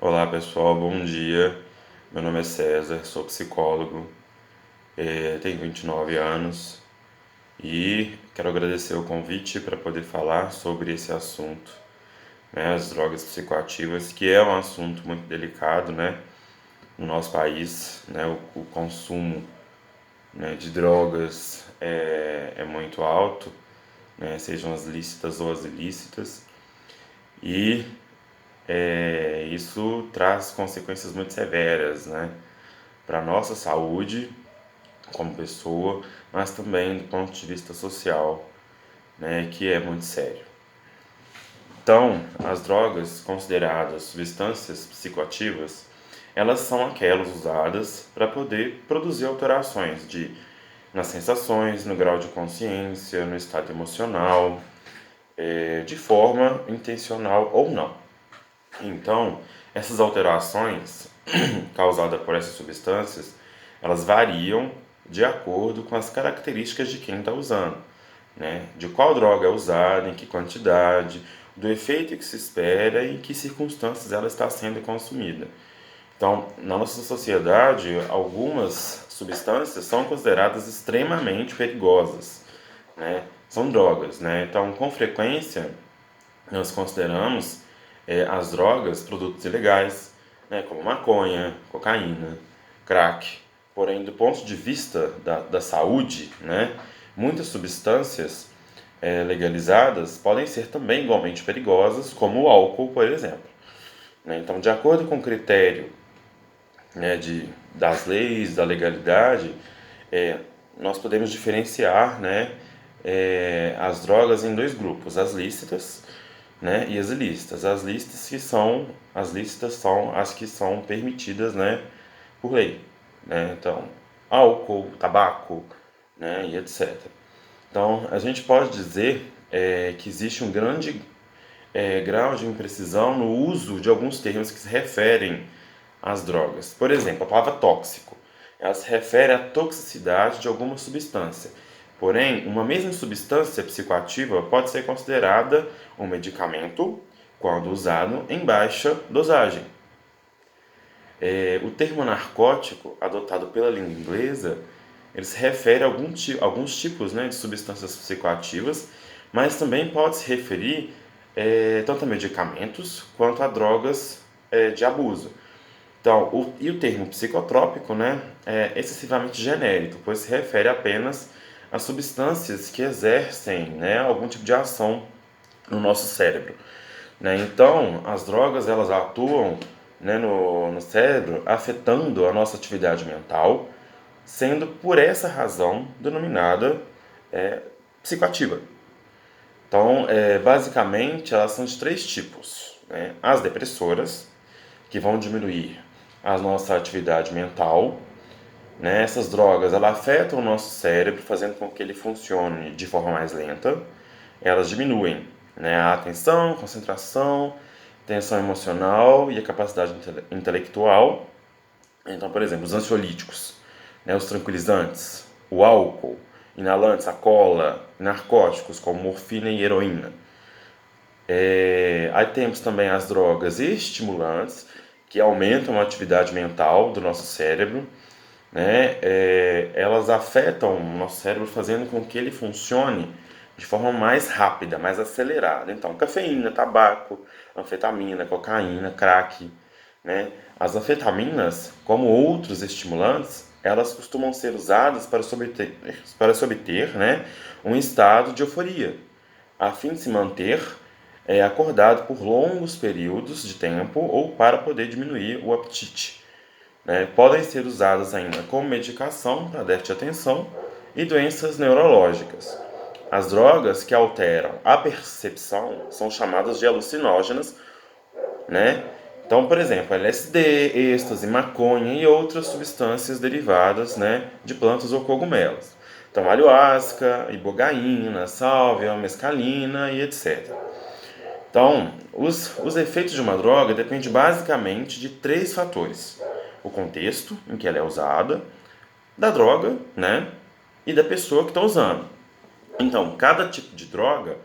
Olá pessoal, bom dia. Meu nome é César, sou psicólogo, tenho 29 anos e quero agradecer o convite para poder falar sobre esse assunto, né, as drogas psicoativas, que é um assunto muito delicado, né, no nosso país, né, o consumo, né, de drogas é muito alto, né, sejam as lícitas ou as ilícitas, e isso traz consequências muito severas, né, para a nossa saúde como pessoa, mas também do ponto de vista social, né, que é muito sério. Então, as drogas consideradas substâncias psicoativas, elas são aquelas usadas para poder produzir alterações nas sensações, no grau de consciência, no estado emocional, de forma intencional ou não. Então, essas alterações causadas por essas substâncias, elas variam de acordo com as características de quem está usando, né? De qual droga é usada, em que quantidade, do efeito que se espera e em que circunstâncias ela está sendo consumida. Então, na nossa sociedade, algumas substâncias são consideradas extremamente perigosas, né? São drogas, né? Então, com frequência, nós consideramos as drogas produtos ilegais, né, como maconha, cocaína, crack. Porém, do ponto de vista da saúde, né, muitas substâncias legalizadas podem ser também igualmente perigosas, como o álcool, por exemplo. Né? Então, de acordo com o critério, né, das leis, da legalidade, é, nós podemos diferenciar, né, as drogas em dois grupos, as lícitas, né, e as ilícitas. As lícitas são as que são permitidas, né, por lei, né? Então, álcool, tabaco, né, e etc. Então, a gente pode dizer que existe um grande grau de imprecisão no uso de alguns termos que se referem às drogas. Por exemplo, a palavra tóxico, ela se refere à toxicidade de alguma substância. Porém, uma mesma substância psicoativa pode ser considerada um medicamento quando usado em baixa dosagem. O termo narcótico, adotado pela língua inglesa, ele se refere a alguns tipos, né, de substâncias psicoativas, mas também pode se referir tanto a medicamentos quanto a drogas de abuso. Então, o termo psicotrópico, né, é excessivamente genérico, pois se refere apenas a substâncias que exercem, né, algum tipo de ação no nosso cérebro. Né? Então, as drogas elas atuam, né, no cérebro, afetando a nossa atividade mental, sendo por essa razão denominada psicoativa. Então, basicamente, elas são de três tipos, né? As depressoras, que vão diminuir a nossa atividade mental, né? Essas drogas elas afetam o nosso cérebro, fazendo com que ele funcione de forma mais lenta. Elas diminuem, né, a atenção, concentração, tensão emocional e a capacidade intelectual. Então, por exemplo, os ansiolíticos, né, os tranquilizantes, o álcool, inalantes, a cola, narcóticos como morfina e heroína. Aí temos também as drogas estimulantes, que aumentam a atividade mental do nosso cérebro, né? Elas afetam o nosso cérebro fazendo com que ele funcione de forma mais rápida, mais acelerada. Então, cafeína, tabaco, anfetamina, cocaína, crack, né? As anfetaminas, como outros estimulantes, elas costumam ser usadas para se obter, né, um estado de euforia, a fim de se manter acordado por longos períodos de tempo ou para poder diminuir o apetite. Né? Podem ser usadas ainda como medicação para déficit de atenção e doenças neurológicas. As drogas que alteram a percepção são chamadas de alucinógenas, né? Então, por exemplo, LSD, êxtase, maconha e outras substâncias derivadas, né, de plantas ou cogumelos. Então, ayahuasca, ibogaína, sálvia, mescalina e etc. Então, os efeitos de uma droga dependem basicamente de três fatores: o contexto em que ela é usada, da droga, né, e da pessoa que está usando. Então, cada tipo de droga,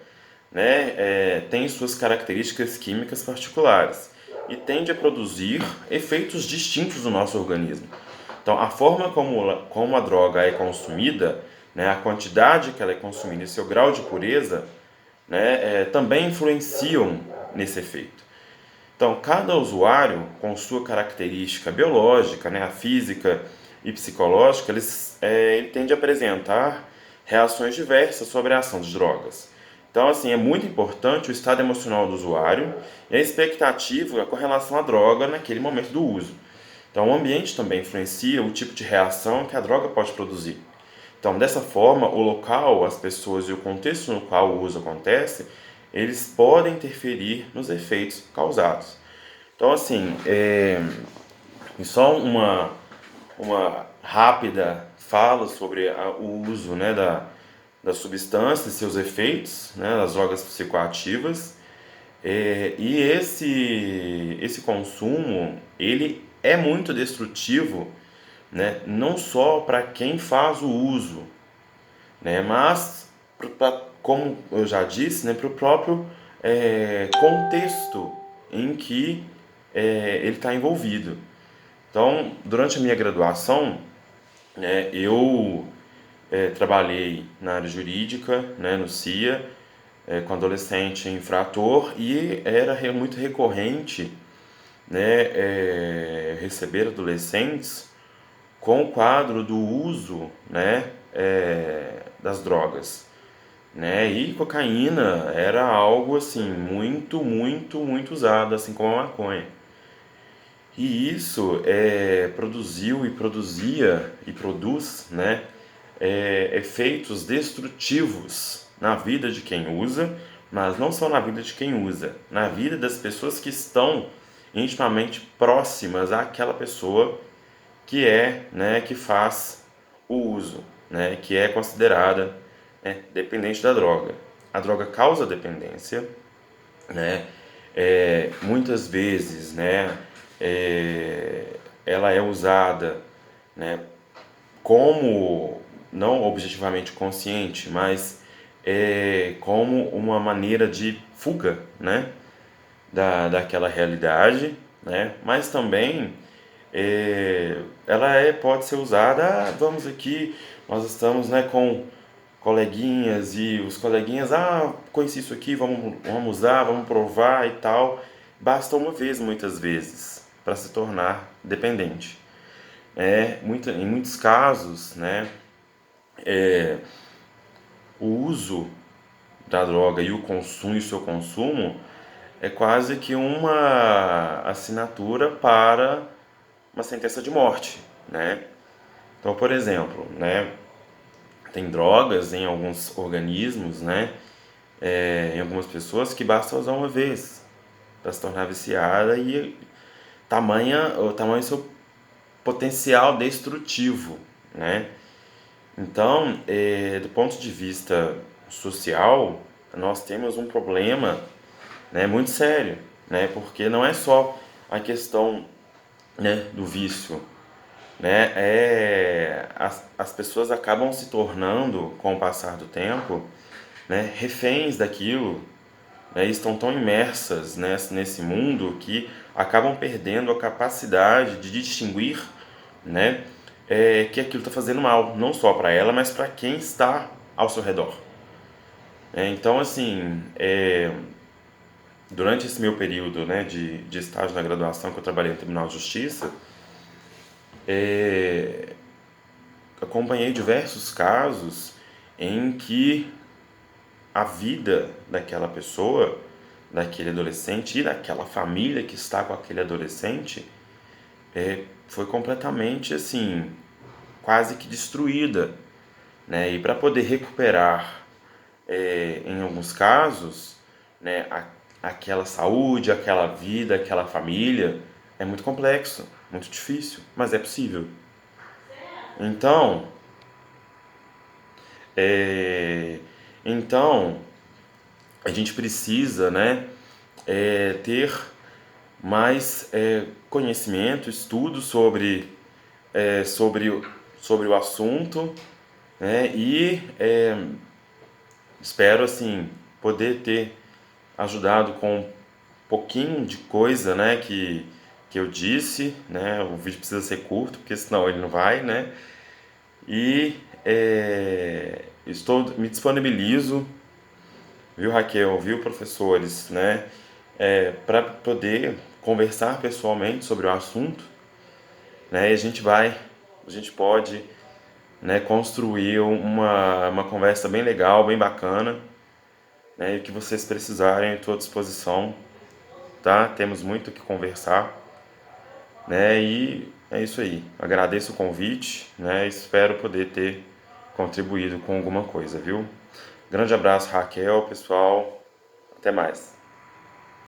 né, tem suas características químicas particulares. e tende a produzir efeitos distintos no nosso organismo. Então, a forma como a droga é consumida, né, a quantidade que ela é consumida e seu grau de pureza, né, também influenciam nesse efeito. Então, cada usuário, com sua característica biológica, né, a física e psicológica, ele tende a apresentar reações diversas sobre a ação de drogas. Então, assim, é muito importante o estado emocional do usuário e a expectativa com relação à droga naquele momento do uso. Então, o ambiente também influencia o tipo de reação que a droga pode produzir. Então, dessa forma, o local, as pessoas e o contexto no qual o uso acontece, eles podem interferir nos efeitos causados. Então, assim, só uma rápida fala sobre o uso, né, da substância e seus efeitos, né, das drogas psicoativas. E esse consumo, ele é muito destrutivo, né, não só para quem faz o uso, né, mas como eu já disse, né, para o próprio contexto em que ele está envolvido. Então, durante a minha graduação, né, eu trabalhei na área jurídica, né, no CIA, com adolescente infrator, e era muito recorrente, né, receber adolescentes com o quadro do uso, né, das drogas, né, e cocaína era algo assim muito, muito, muito usado, assim como a maconha. E isso produziu e produzia e produz, né, efeitos destrutivos na vida de quem usa, mas não só na vida de quem usa, na vida das pessoas que estão intimamente próximas àquela pessoa né, que faz o uso, né, que é considerada, né, dependente da droga. A droga causa dependência, né? Muitas vezes, né, ela é usada, né, como não objetivamente consciente, mas como uma maneira de fuga, né, daquela realidade, né? Mas também ela pode ser usada. Vamos aqui, nós estamos, né, com coleguinhas e os coleguinhas, conheci isso aqui, vamos usar, vamos provar e tal. Basta uma vez, muitas vezes, para se tornar dependente. Em muitos casos, né, o uso da droga e o consumo e o seu consumo é quase que uma assinatura para uma sentença de morte, né? Então, por exemplo, né, tem drogas em alguns organismos, né, em algumas pessoas que basta usar uma vez para se tornar viciada e o tamanho seu potencial destrutivo, né? Então, do ponto de vista social, nós temos um problema, né, muito sério, né? Porque não é só a questão, né, do vício, né? As pessoas acabam se tornando, com o passar do tempo, né, reféns daquilo, né? Estão tão imersas, né, nesse mundo que acabam perdendo a capacidade de distinguir, né, que aquilo está fazendo mal, não só para ela, mas para quem está ao seu redor. Então, assim, durante esse meu período, né, de estágio na graduação que eu trabalhei no Tribunal de Justiça, acompanhei diversos casos em que a vida daquela pessoa, daquele adolescente e daquela família que está com aquele adolescente foi completamente assim, quase que destruída, né? E para poder recuperar, em alguns casos, né, aquela saúde, aquela vida, aquela família, é muito complexo, muito difícil, mas é possível. Então, é, então a gente precisa, né, ter mais conhecimento, estudo sobre, sobre o assunto, né, e espero assim poder ter ajudado com um pouquinho de coisa, né, que eu disse, né? O vídeo precisa ser curto, porque senão ele não vai, né? E me disponibilizo, viu, Raquel, viu, professores, né? Para poder conversar pessoalmente sobre o assunto, né? E a gente pode, né, construir uma conversa bem legal, bem bacana, né? E o que vocês precisarem, eu estou à disposição, tá? Temos muito o que conversar, né? E é isso aí. Agradeço o convite, né? Espero poder ter contribuído com alguma coisa, viu? Grande abraço, Raquel, pessoal. Até mais.